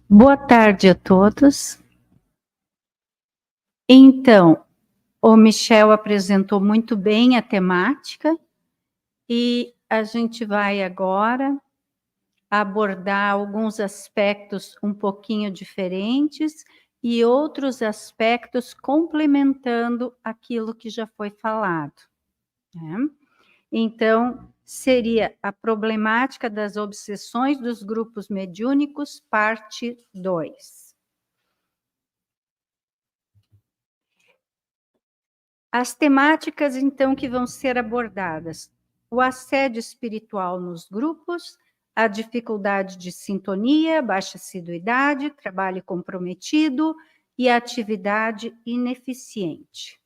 Boa tarde a todos. Então, o Michel apresentou muito bem a temática e a gente vai agora abordar alguns aspectos um pouquinho diferentes e outros aspectos complementando aquilo que já foi falado, né? Então, seria a problemática das obsessões dos grupos mediúnicos, parte 2. As temáticas, então, que vão ser abordadas: o assédio espiritual nos grupos, a dificuldade de sintonia, baixa assiduidade, trabalho comprometido e atividade ineficiente.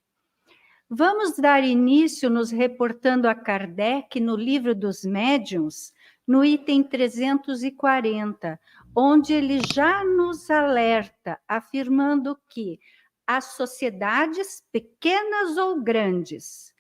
Vamos dar início nos reportando a Kardec no Livro dos Médiuns, no item 340, onde ele já nos alerta, afirmando que as sociedades, pequenas ou grandes,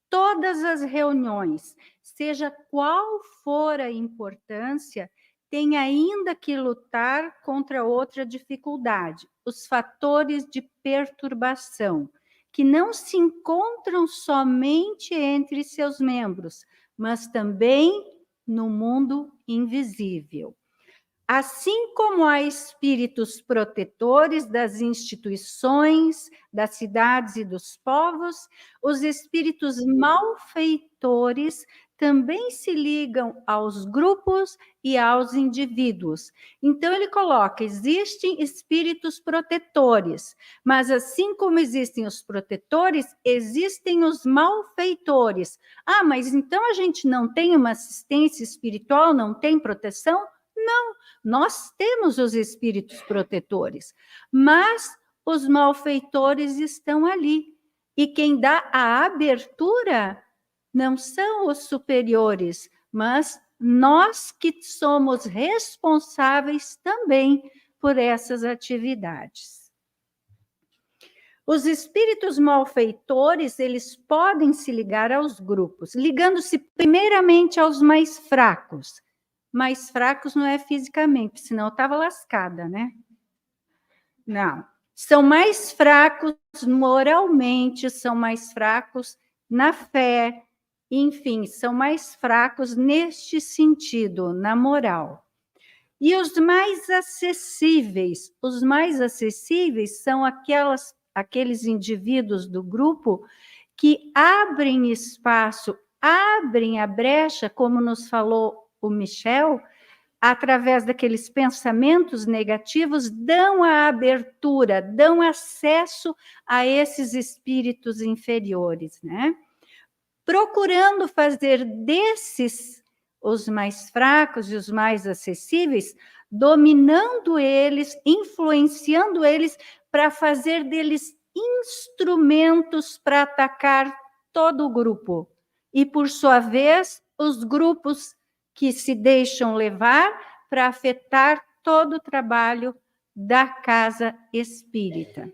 todas as reuniões, seja qual for a importância, têm ainda que lutar contra outra dificuldade, os fatores de perturbação, que não se encontram somente entre seus membros, mas também no mundo invisível. Assim como há espíritos protetores das instituições, das cidades e dos povos, os espíritos malfeitores também se ligam aos grupos e aos indivíduos. Então, ele coloca: existem espíritos protetores, mas assim como existem os protetores, existem os malfeitores. Ah, mas então a gente não tem uma assistência espiritual, não tem proteção? Não, nós temos os espíritos protetores, mas os malfeitores estão ali. E quem dá a abertura não são os superiores, mas nós que somos responsáveis também por essas atividades. Os espíritos malfeitores, eles podem se ligar aos grupos, ligando-se primeiramente aos mais fracos. Mais fracos não é fisicamente, senão eu estava lascada, né? Não. São mais fracos moralmente, são mais fracos na fé, enfim, são mais fracos neste sentido, na moral. E os mais acessíveis são aqueles indivíduos do grupo que abrem espaço, abrem a brecha, como nos falou o Michel, através daqueles pensamentos negativos, dão a abertura, dão acesso a esses espíritos inferiores, né? Procurando fazer desses os mais fracos e os mais acessíveis, dominando eles, influenciando eles, para fazer deles instrumentos para atacar todo o grupo. E, por sua vez, os grupos que se deixam levar para afetar todo o trabalho da casa espírita.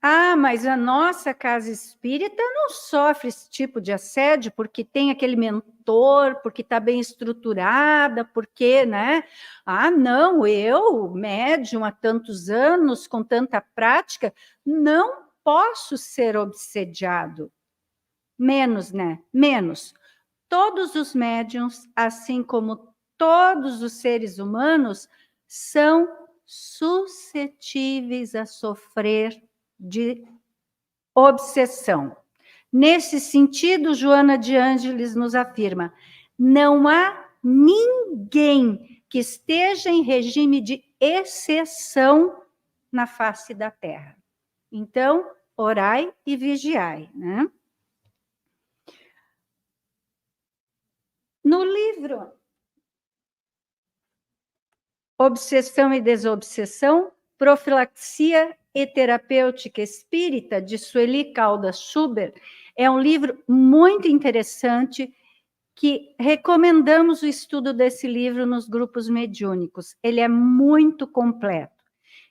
Ah, mas a nossa casa espírita não sofre esse tipo de assédio porque tem aquele mentor, porque está bem estruturada, porque, né? Ah, não, eu, médium há tantos anos, com tanta prática, não posso ser obsediado. Menos, né? Menos. Todos os médiuns, assim como todos os seres humanos, são suscetíveis a sofrer de obsessão. Nesse sentido, Joana de Ângeles nos afirma: não há ninguém que esteja em regime de exceção na face da terra. Então, orai e vigiai, né? No livro Obsessão e Desobsessão, Profilaxia e Terapêutica Espírita, de Sueli Caldas Schubert, é um livro muito interessante que recomendamos o estudo desse livro nos grupos mediúnicos. Ele é muito completo.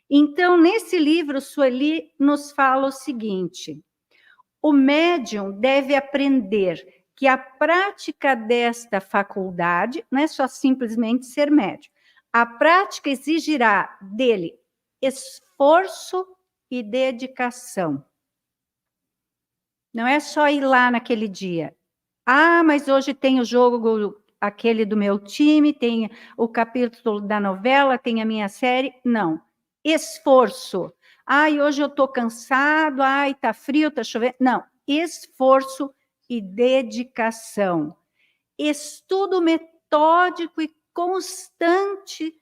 Então, nesse livro, Sueli nos fala o seguinte: o médium deve aprender que a prática desta faculdade não é só simplesmente ser médium. A prática exigirá dele esforço e dedicação. Não é só ir lá naquele dia. Ah, mas hoje tem o jogo, aquele do meu time, tem o capítulo da novela, tem a minha série. Não. Esforço. Ai, hoje eu estou cansado, ai, está frio, está chovendo. Não. Esforço e dedicação. Estudo metódico e constante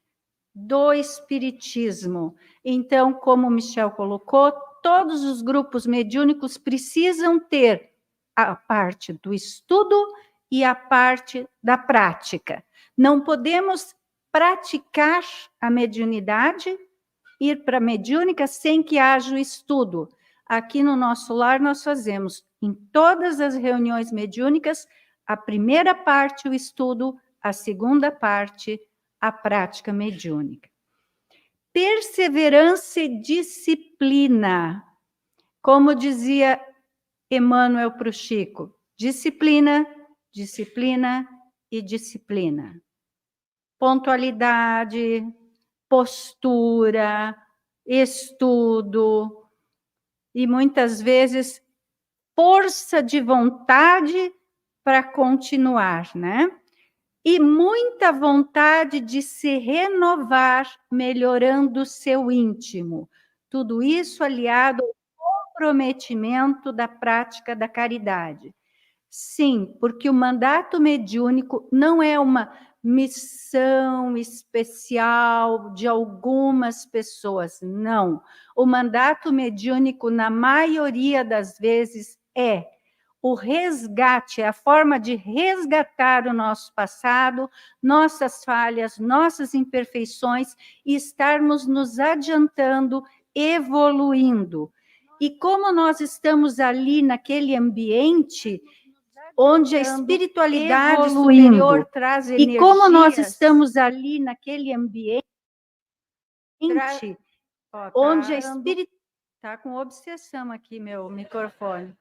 do espiritismo. Então, como o Michel colocou, todos os grupos mediúnicos precisam ter a parte do estudo e a parte da prática. Não podemos praticar a mediunidade, ir para a mediúnica sem que haja o estudo. Aqui no nosso lar nós fazemos, em todas as reuniões mediúnicas, a primeira parte o estudo, a segunda parte a prática mediúnica. Perseverança e disciplina. Como dizia Emmanuel para o Chico, disciplina, disciplina e disciplina. Pontualidade, postura, estudo e muitas vezes força de vontade para continuar, né? E muita vontade de se renovar, melhorando o seu íntimo. Tudo isso aliado ao comprometimento da prática da caridade. Sim, porque o mandato mediúnico não é uma missão especial de algumas pessoas, não. O mandato mediúnico, na maioria das vezes, é o resgate, é a forma de resgatar o nosso passado, nossas falhas, nossas imperfeições e estarmos nos adiantando, evoluindo. E como nós estamos ali naquele ambiente onde a espiritualidade superior traz energias, e como nós estamos ali naquele ambiente onde a espiritualidade... Está com obsessão aqui meu microfone.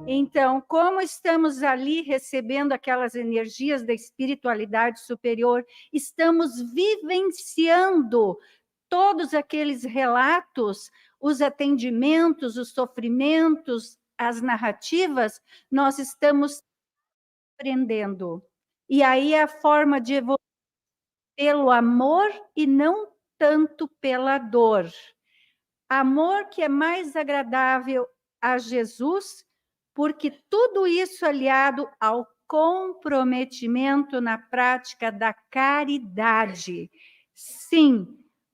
Então, como estamos ali recebendo aquelas energias da espiritualidade superior, estamos vivenciando todos aqueles relatos, os atendimentos, os sofrimentos, as narrativas, nós estamos aprendendo. E aí a forma de evoluir pelo amor e não tanto pela dor. Amor que é mais agradável a Jesus, porque tudo isso aliado ao comprometimento na prática da caridade. Sim,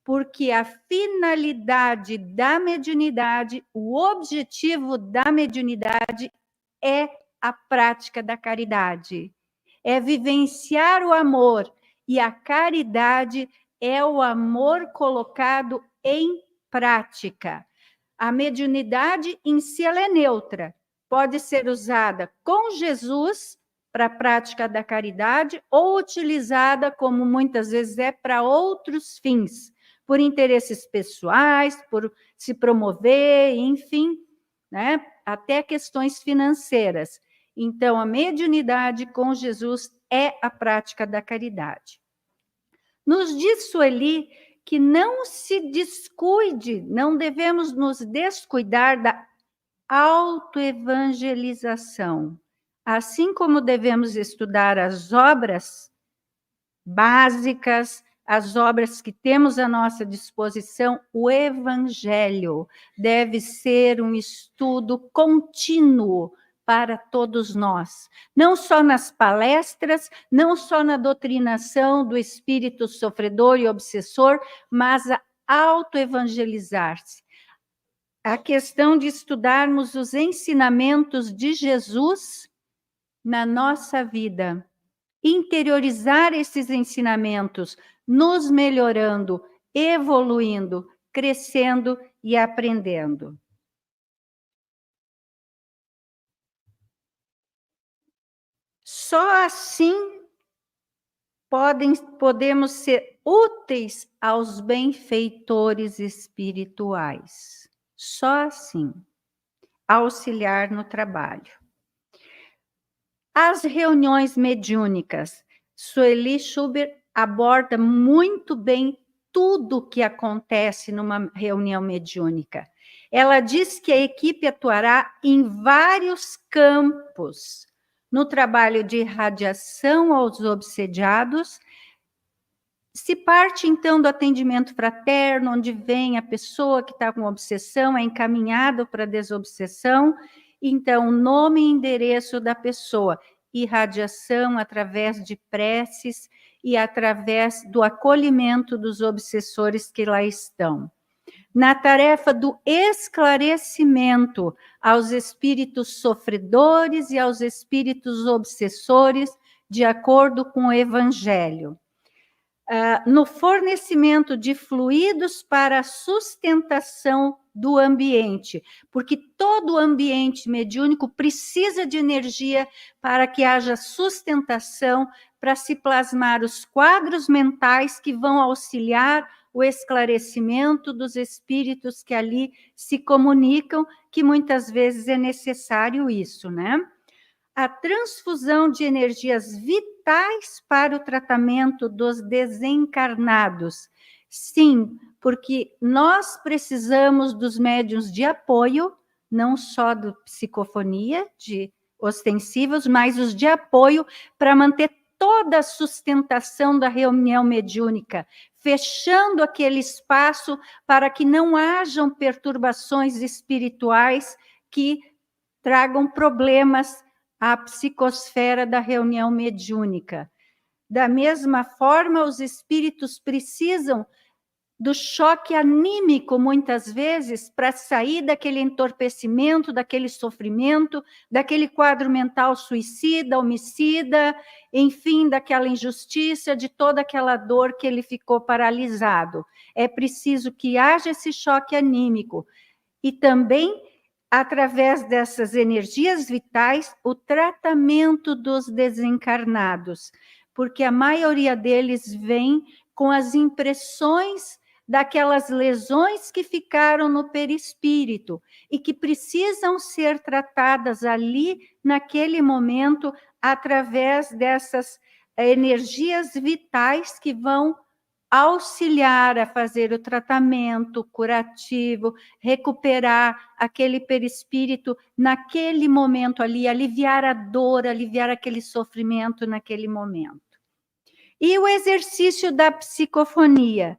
porque a finalidade da mediunidade, o objetivo da mediunidade é a prática da caridade. É vivenciar o amor, e a caridade é o amor colocado em prática. A mediunidade em si ela é neutra, pode ser usada com Jesus para a prática da caridade ou utilizada, como muitas vezes é, para outros fins, por interesses pessoais, por se promover, enfim, né? Até questões financeiras. Então, a mediunidade com Jesus é a prática da caridade. Nos diz Sueli que não se descuide, não devemos nos descuidar da autoevangelização. Assim como devemos estudar as obras básicas, as obras que temos à nossa disposição, o Evangelho deve ser um estudo contínuo para todos nós, não só nas palestras, não só na doutrinação do espírito sofredor e obsessor, mas a autoevangelizar-se. A questão de estudarmos os ensinamentos de Jesus na nossa vida, interiorizar esses ensinamentos, nos melhorando, evoluindo, crescendo e aprendendo. Só assim podemos ser úteis aos benfeitores espirituais. Só assim. Auxiliar no trabalho. As reuniões mediúnicas. Sueli Schubert aborda muito bem tudo o que acontece numa reunião mediúnica. Ela diz que a equipe atuará em vários campos, no trabalho de irradiação aos obsediados. Se parte, então, do atendimento fraterno, onde vem a pessoa que está com obsessão, é encaminhada para a desobsessão, então, nome e endereço da pessoa, irradiação através de preces e através do acolhimento dos obsessores que lá estão. Na tarefa do esclarecimento aos espíritos sofredores e aos espíritos obsessores, de acordo com o Evangelho. No fornecimento de fluidos para a sustentação do ambiente, porque todo ambiente mediúnico precisa de energia para que haja sustentação, para se plasmar os quadros mentais que vão auxiliar o esclarecimento dos espíritos que ali se comunicam, que muitas vezes é necessário isso, né? A transfusão de energias vitais para o tratamento dos desencarnados. Sim, porque nós precisamos dos médiuns de apoio, não só do psicofonia, de ostensivos, mas os de apoio para manter toda a sustentação da reunião mediúnica, fechando aquele espaço para que não hajam perturbações espirituais que tragam problemas à psicosfera da reunião mediúnica. Da mesma forma, os espíritos precisam do choque anímico, muitas vezes, para sair daquele entorpecimento, daquele sofrimento, daquele quadro mental suicida, homicida, enfim, daquela injustiça, de toda aquela dor que ele ficou paralisado. É preciso que haja esse choque anímico. E também, através dessas energias vitais, o tratamento dos desencarnados, porque a maioria deles vem com as impressões daquelas lesões que ficaram no perispírito e que precisam ser tratadas ali, naquele momento, através dessas energias vitais que vão auxiliar a fazer o tratamento curativo, recuperar aquele perispírito naquele momento ali, aliviar a dor, aliviar aquele sofrimento naquele momento. E o exercício da psicofonia.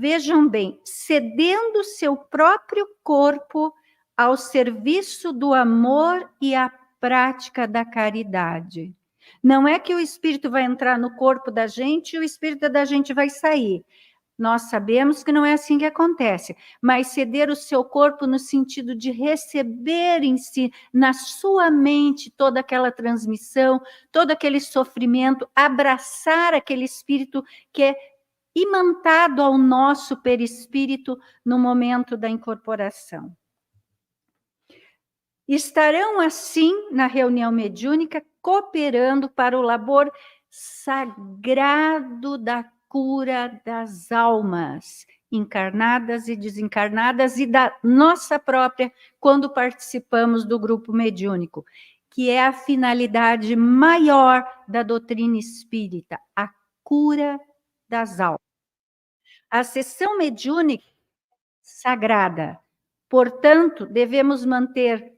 Vejam bem, cedendo seu próprio corpo ao serviço do amor e à prática da caridade. Não é que o espírito vai entrar no corpo da gente e o espírito da gente vai sair. Nós sabemos que não é assim que acontece, mas ceder o seu corpo no sentido de receber em si, na sua mente, toda aquela transmissão, todo aquele sofrimento, abraçar aquele espírito que é imantado ao nosso perispírito no momento da incorporação. Estarão, assim, na reunião mediúnica, cooperando para o labor sagrado da cura das almas, encarnadas e desencarnadas, e da nossa própria, quando participamos do grupo mediúnico, que é a finalidade maior da doutrina espírita, a cura das almas. A sessão mediúnica sagrada, portanto, devemos manter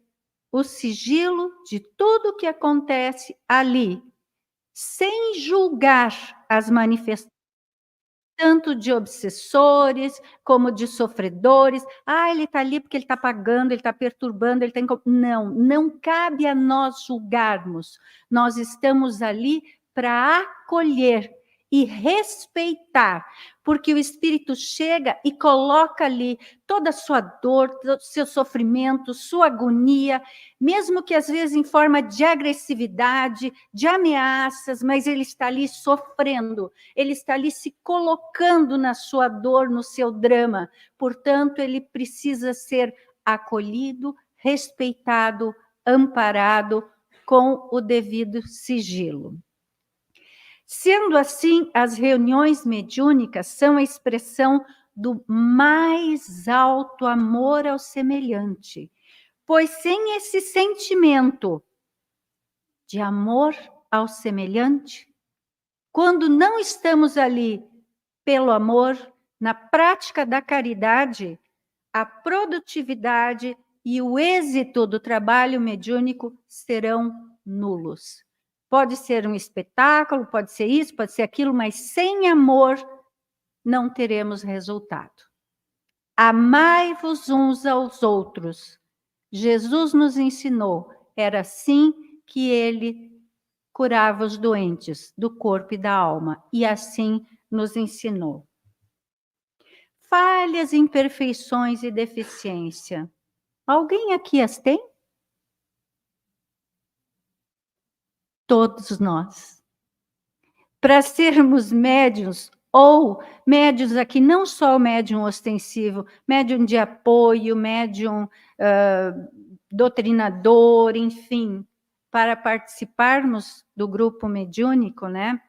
o sigilo de tudo o que acontece ali, sem julgar as manifestações, tanto de obsessores como de sofredores. Ele está ali porque ele está pagando, ele está perturbando, ele está... Não cabe a nós julgarmos. Nós estamos ali para acolher e respeitar, porque o espírito chega e coloca ali toda a sua dor, todo o seu sofrimento, sua agonia, mesmo que às vezes em forma de agressividade, de ameaças, mas ele está ali sofrendo, ele está ali se colocando na sua dor, no seu drama. Portanto, ele precisa ser acolhido, respeitado, amparado com o devido sigilo. Sendo assim, as reuniões mediúnicas são a expressão do mais alto amor ao semelhante, pois sem esse sentimento de amor ao semelhante. Quando não estamos ali pelo amor, na prática da caridade, a produtividade e o êxito do trabalho mediúnico serão nulos. Pode ser um espetáculo, pode ser isso, pode ser aquilo, mas sem amor não teremos resultado. Amai-vos uns aos outros. Jesus nos ensinou, era assim que ele curava os doentes do corpo e da alma, e assim nos ensinou. Falhas, imperfeições e deficiência. Alguém aqui as tem? Todos nós. Para sermos médiuns, ou médiuns aqui, não só o médium ostensivo, médium de apoio, médium doutrinador, enfim, para participarmos do grupo mediúnico, né?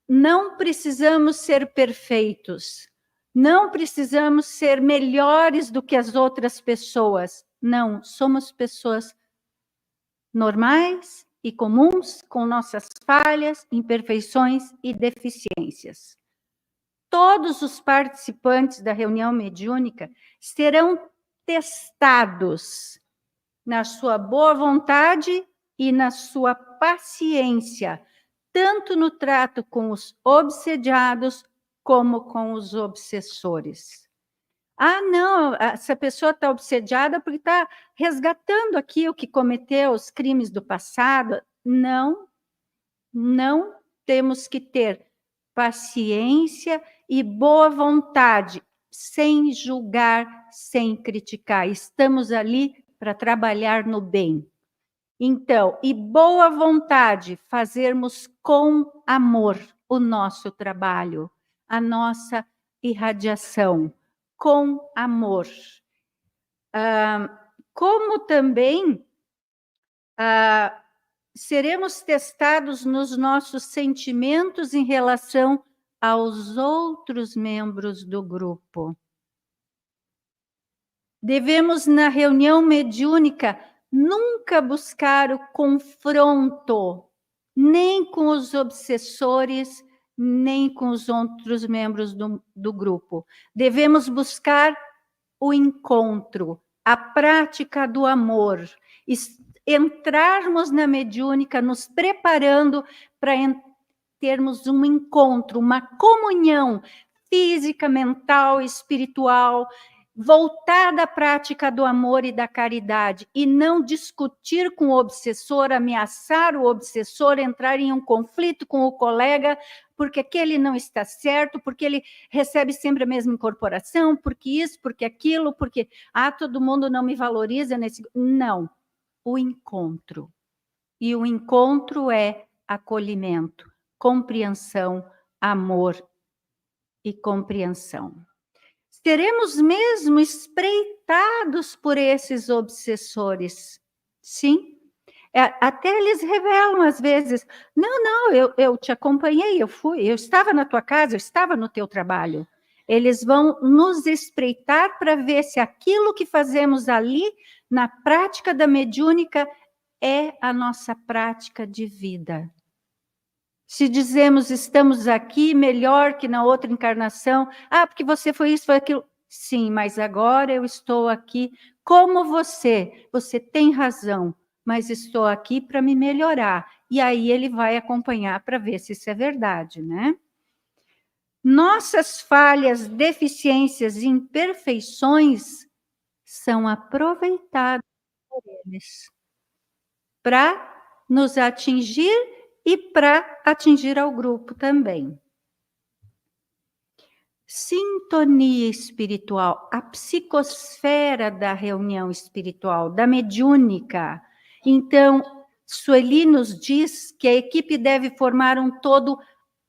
Não precisamos ser perfeitos, não precisamos ser melhores do que as outras pessoas. Não, somos pessoas normais e comuns, com nossas falhas, imperfeições e deficiências. Todos os participantes da reunião mediúnica serão testados na sua boa vontade e na sua paciência, tanto no trato com os obsediados como com os obsessores. Ah, não, essa pessoa está obsediada porque está resgatando aqui o que cometeu, os crimes do passado. Não, não temos que ter paciência e boa vontade, sem julgar, sem criticar. Estamos ali para trabalhar no bem. Então, e boa vontade, fazermos com amor o nosso trabalho, a nossa irradiação, com amor. Como também seremos testados nos nossos sentimentos em relação aos outros membros do grupo. Devemos, na reunião mediúnica, nunca buscar o confronto, nem com os obsessores, nem com os outros membros do grupo. Devemos buscar o encontro, a prática do amor, entrarmos na mediúnica, nos preparando para termos um encontro, uma comunhão física, mental, espiritual, voltada à prática do amor e da caridade, e não discutir com o obsessor, ameaçar o obsessor, entrar em um conflito com o colega, porque aquele não está certo, porque ele recebe sempre a mesma incorporação, porque isso, porque aquilo, porque todo mundo não me valoriza nesse... Não, o encontro. E o encontro é acolhimento, compreensão, amor e compreensão. Seremos mesmo espreitados por esses obsessores. Sim. Até eles revelam às vezes, não, eu te acompanhei, eu estava na tua casa, eu estava no teu trabalho. Eles vão nos espreitar para ver se aquilo que fazemos ali, na prática da mediúnica, é a nossa prática de vida. Se dizemos, estamos aqui melhor que na outra encarnação, porque você foi isso, foi aquilo. Sim, mas agora eu estou aqui como você. Você tem razão, mas estou aqui para me melhorar. E aí ele vai acompanhar para ver se isso é verdade, né? Nossas falhas, deficiências e imperfeições são aproveitadas por eles para nos atingir e para atingir ao grupo também. Sintonia espiritual, a psicosfera da reunião espiritual, da mediúnica. Então, Sueli nos diz que a equipe deve formar um todo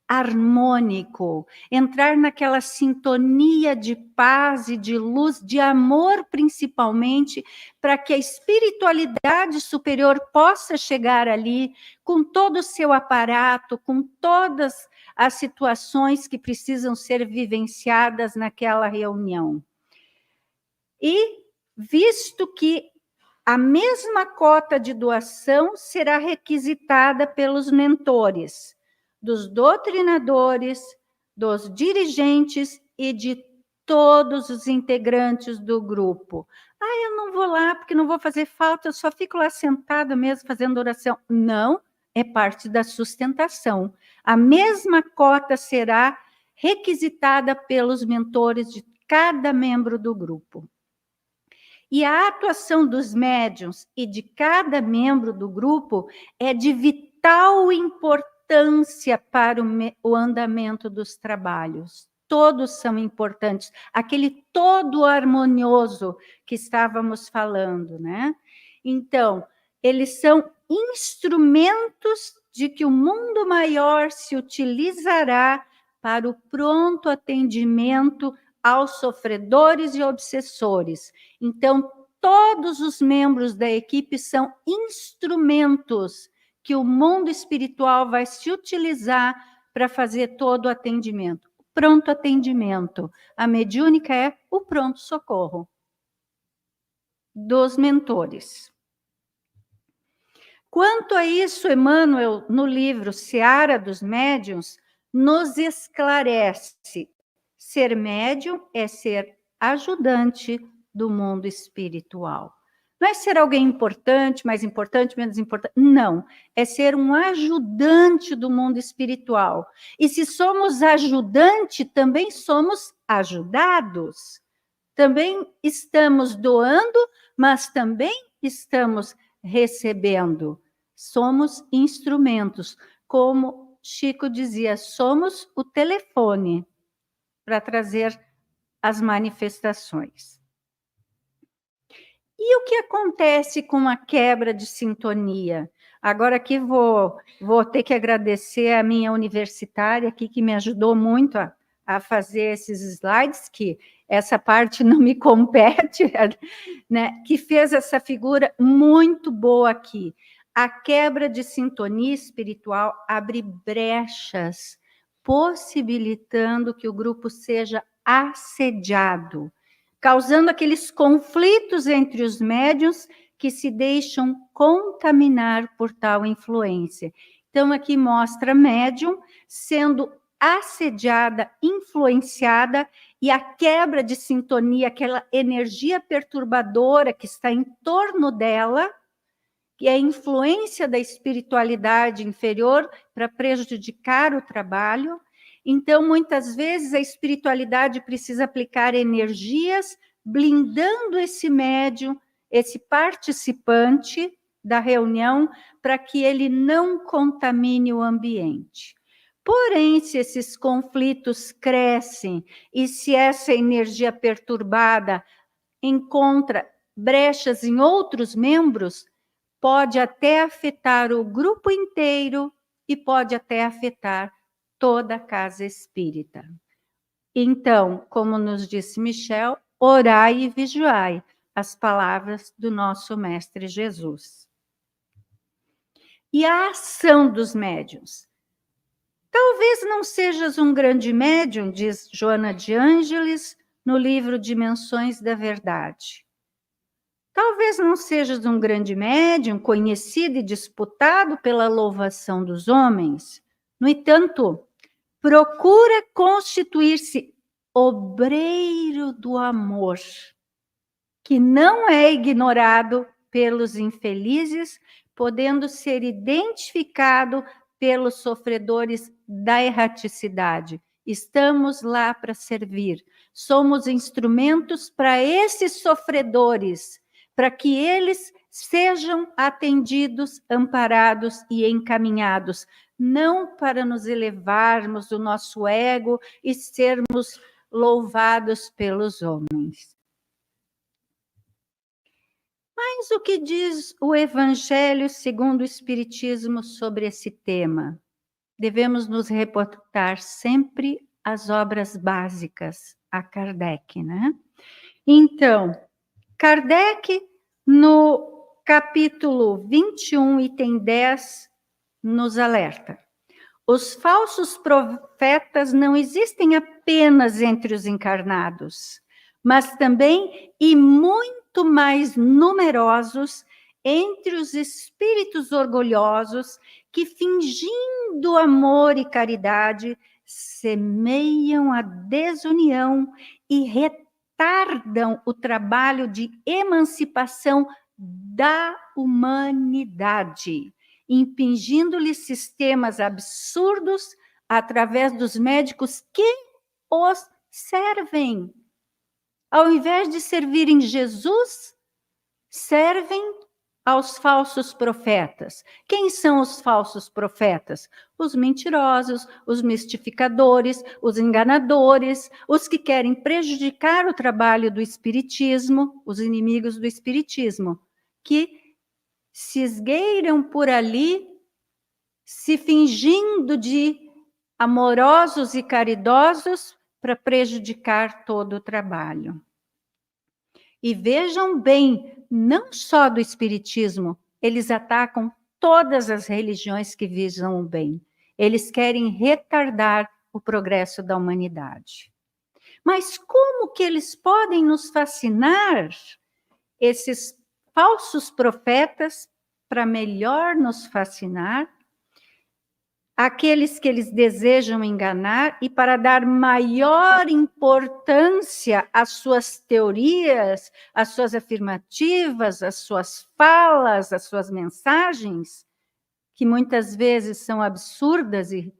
harmônico, entrar naquela sintonia de paz e de luz, de amor principalmente, para que a espiritualidade superior possa chegar ali com todo o seu aparato, com todas as situações que precisam ser vivenciadas naquela reunião. E visto que A mesma cota de doação será requisitada pelos mentores, dos doutrinadores, dos dirigentes e de todos os integrantes do grupo. Eu não vou lá porque não vou fazer falta, eu só fico lá sentada mesmo fazendo oração. Não, é parte da sustentação. A mesma cota será requisitada pelos mentores de cada membro do grupo. E a atuação dos médiuns e de cada membro do grupo é de vital importância para o andamento dos trabalhos. Todos são importantes. Aquele todo harmonioso que estávamos falando, né? Então, eles são instrumentos de que o mundo maior se utilizará para o pronto atendimento aos sofredores e obsessores. Então, todos os membros da equipe são instrumentos que o mundo espiritual vai se utilizar para fazer todo o atendimento. O pronto atendimento. A mediúnica é o pronto-socorro dos mentores. Quanto a isso, Emmanuel, no livro Seara dos Médiuns, nos esclarece. Ser médium é ser ajudante do mundo espiritual. Não é ser alguém importante, mais importante, menos importante. Não, é ser um ajudante do mundo espiritual. E se somos ajudante, também somos ajudados. Também estamos doando, mas também estamos recebendo. Somos instrumentos. Como Chico dizia, somos o telefone para trazer as manifestações. E o que acontece com a quebra de sintonia? Agora aqui vou ter que agradecer a minha universitária aqui, que me ajudou muito a fazer esses slides, que essa parte não me compete, né? Que fez essa figura muito boa aqui. A quebra de sintonia espiritual abre brechas, possibilitando que o grupo seja assediado, causando aqueles conflitos entre os médiuns que se deixam contaminar por tal influência. Então, aqui mostra a médium sendo assediada, influenciada, e a quebra de sintonia, aquela energia perturbadora que está em torno dela, que é a influência da espiritualidade inferior para prejudicar o trabalho. Então, muitas vezes, a espiritualidade precisa aplicar energias, blindando esse médium, esse participante da reunião, para que ele não contamine o ambiente. Porém, se esses conflitos crescem e se essa energia perturbada encontra brechas em outros membros, pode até afetar o grupo inteiro e pode até afetar toda a casa espírita. Então, como nos disse Michel, orai e vigiai, as palavras do nosso Mestre Jesus. E a ação dos médiuns. Talvez não sejas um grande médium, diz Joana de Ângeles, no livro Dimensões da Verdade. Talvez não sejas um grande médium, conhecido e disputado pela louvação dos homens. No entanto, procura constituir-se obreiro do amor, que não é ignorado pelos infelizes, podendo ser identificado pelos sofredores da erraticidade. Estamos lá para servir. Somos instrumentos para esses sofredores, para que eles sejam atendidos, amparados e encaminhados, não para nos elevarmos do nosso ego e sermos louvados pelos homens. Mas o que diz o Evangelho segundo o Espiritismo sobre esse tema? Devemos nos reportar sempre às obras básicas, a Kardec, né? Então, Kardec, no capítulo 21, item 10, nos alerta. Os falsos profetas não existem apenas entre os encarnados, mas também e muito muito mais numerosos entre os espíritos orgulhosos que, fingindo amor e caridade, semeiam a desunião e retardam o trabalho de emancipação da humanidade, impingindo-lhe sistemas absurdos através dos médicos que os servem. Ao invés de servirem Jesus, servem aos falsos profetas. Quem são os falsos profetas? Os mentirosos, os mistificadores, os enganadores, os que querem prejudicar o trabalho do espiritismo, os inimigos do espiritismo, que se esgueiram por ali, se fingindo de amorosos e caridosos para prejudicar todo o trabalho. E vejam bem, não só do espiritismo, eles atacam todas as religiões que visam o bem. Eles querem retardar o progresso da humanidade. Mas como que eles podem nos fascinar, esses falsos profetas, para melhor nos fascinar? Aqueles que eles desejam enganar e para dar maior importância às suas teorias, às suas afirmativas, às suas falas, às suas mensagens, que muitas vezes são absurdas e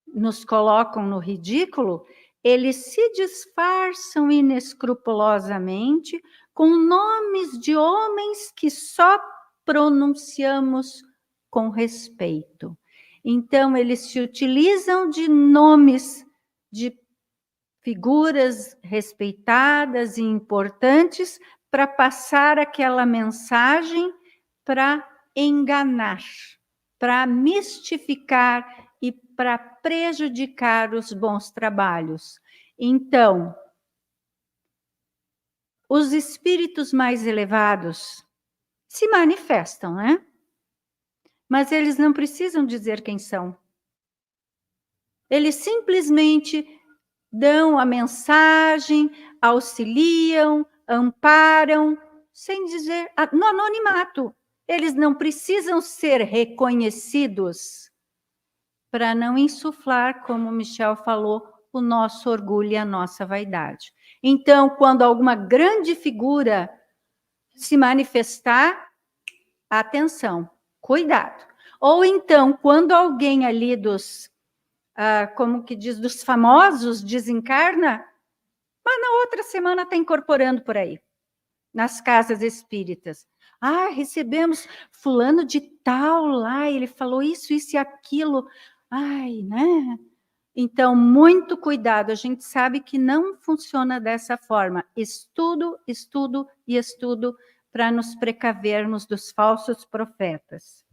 nos colocam no ridículo, eles se disfarçam inescrupulosamente com nomes de homens que só pronunciamos com respeito. Então, eles se utilizam de nomes de figuras respeitadas e importantes para passar aquela mensagem, para enganar, para mistificar e para prejudicar os bons trabalhos. Então, os espíritos mais elevados se manifestam, né? Mas eles não precisam dizer quem são. Eles simplesmente dão a mensagem, auxiliam, amparam, sem dizer, no anonimato. Eles não precisam ser reconhecidos para não insuflar, como Michel falou, o nosso orgulho e a nossa vaidade. Então, quando alguma grande figura se manifestar, atenção, cuidado. Ou então, quando alguém ali dos, como que diz, dos famosos desencarna, mas na outra semana está incorporando por aí, nas casas espíritas. Recebemos fulano de tal lá, ele falou isso e aquilo. Né? Então, muito cuidado, a gente sabe que não funciona dessa forma. Estudo, estudo e estudo para nos precavermos dos falsos profetas.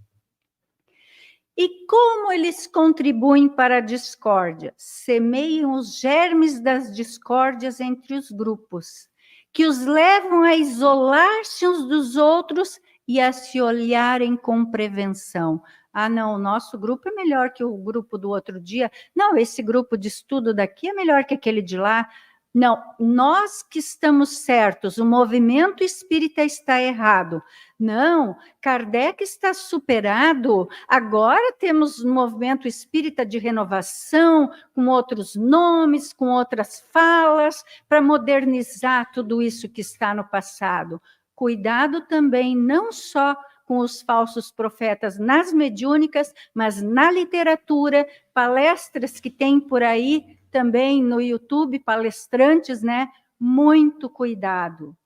E como eles contribuem para a discórdia? Semeiam os germes das discórdias entre os grupos, que os levam a isolar-se uns dos outros e a se olharem com prevenção. Não, o nosso grupo é melhor que o grupo do outro dia. Não, esse grupo de estudo daqui é melhor que aquele de lá. Não, nós que estamos certos, o movimento espírita está errado. Não, Kardec está superado. Agora temos um movimento espírita de renovação, com outros nomes, com outras falas, para modernizar tudo isso que está no passado. Cuidado também, não só com os falsos profetas nas mediúnicas, mas na literatura, palestras que tem por aí, também no YouTube, palestrantes, né? Muito cuidado.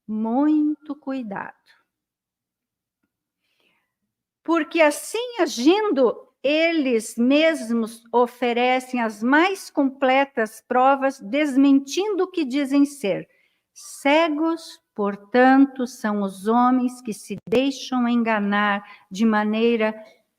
Muito cuidado. Porque assim agindo, eles mesmos oferecem as mais completas provas, desmentindo o que dizem ser. Cegos, portanto, são os homens que se deixam enganar de maneira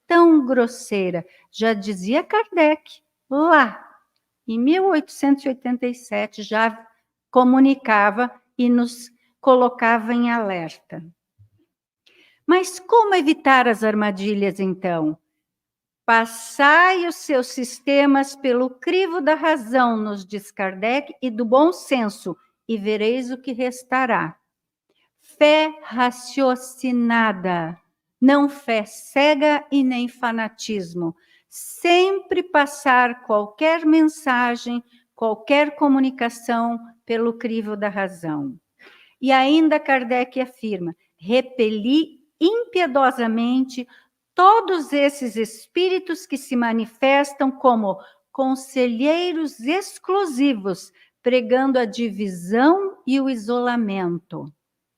tão grosseira. Já dizia Kardec, lá, em 1887, já comunicava e nos colocava em alerta. Mas como evitar as armadilhas, então? Passai os seus sistemas pelo crivo da razão, nos diz Kardec, e do bom senso, e vereis o que restará. Fé raciocinada, não fé cega e nem fanatismo. Sempre passar qualquer mensagem, qualquer comunicação pelo crivo da razão. E ainda Kardec afirma: repeli impiedosamente todos esses espíritos que se manifestam como conselheiros exclusivos, pregando a divisão e o isolamento.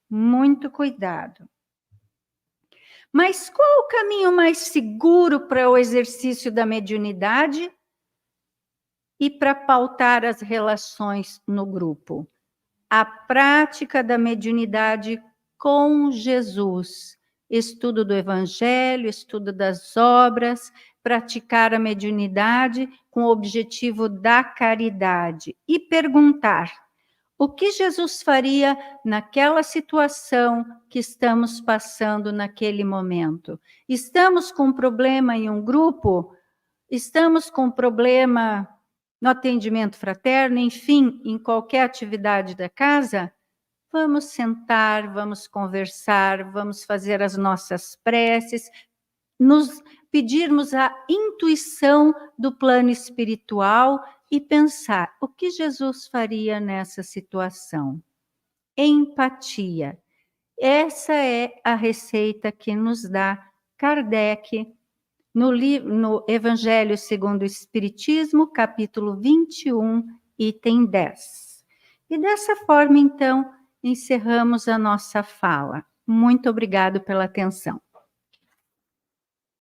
Muito cuidado. Mas qual o caminho mais seguro para o exercício da mediunidade e para pautar as relações no grupo? A prática da mediunidade com Jesus. Estudo do Evangelho, estudo das obras, praticar a mediunidade com o objetivo da caridade e perguntar: o que Jesus faria naquela situação que estamos passando naquele momento? Estamos com um problema em um grupo? Estamos com um problema no atendimento fraterno? Enfim, em qualquer atividade da casa? Vamos sentar, vamos conversar, vamos fazer as nossas preces, nos pedirmos a intuição do plano espiritual e pensar o que Jesus faria nessa situação. Empatia. Essa é a receita que nos dá Kardec no Evangelho segundo o Espiritismo, capítulo 21, item 10. E dessa forma, então, encerramos a nossa fala. Muito obrigado pela atenção.